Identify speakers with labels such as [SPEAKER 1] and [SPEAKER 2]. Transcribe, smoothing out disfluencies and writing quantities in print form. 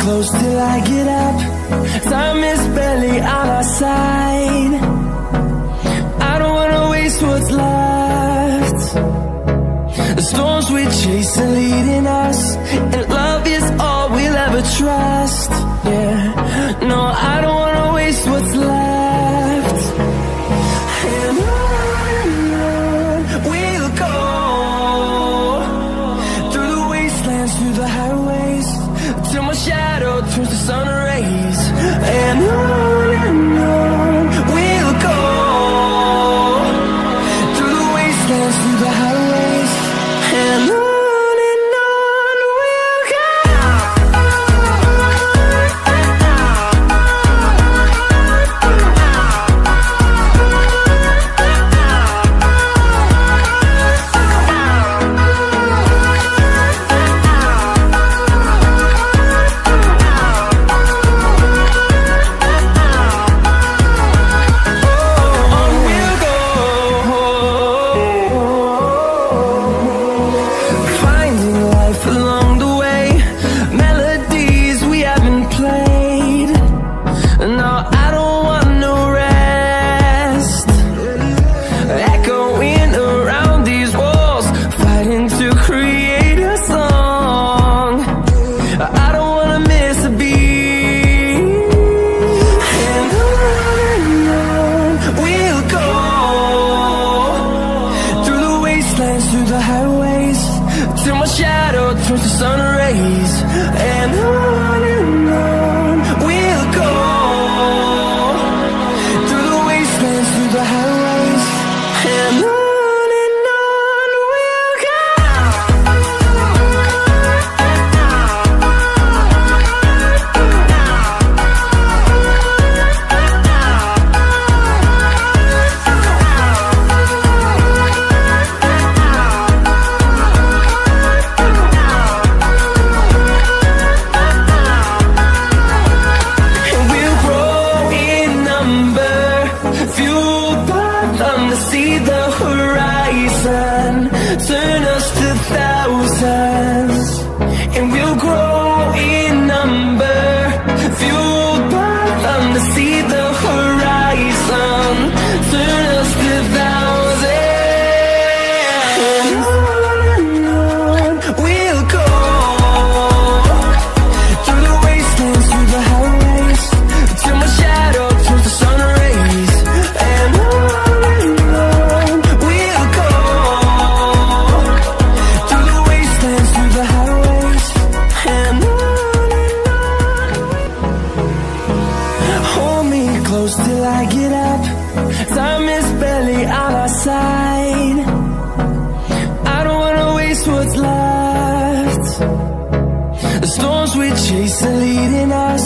[SPEAKER 1] close till I get up. Time is barely on our side. I don't wanna waste what's left. The storms we chase are leading us, and love is all we'll ever trust. Yeah, no, I don't wanna waste what's left. And on we'll go, through the wastelands, through the highways, till my shadow turns to sun rays. And on we'll go, through the wastelands, through the highways, and on we'll go. Through the highways, till my shadow turns to sun rays. And on we'll go, through the wastelands, through the highways, and on we'll go. See the horizon, turn us to thousands, and we'll grow in number, fueled by them to see the horizon, turn us to thousands, and on we'll go, through the wastelands, through the highways, till my shadow turns to sun rays. And on close till I get up. Time is barely on our side. I don't wanna waste what's left. The storms we chase are leading us,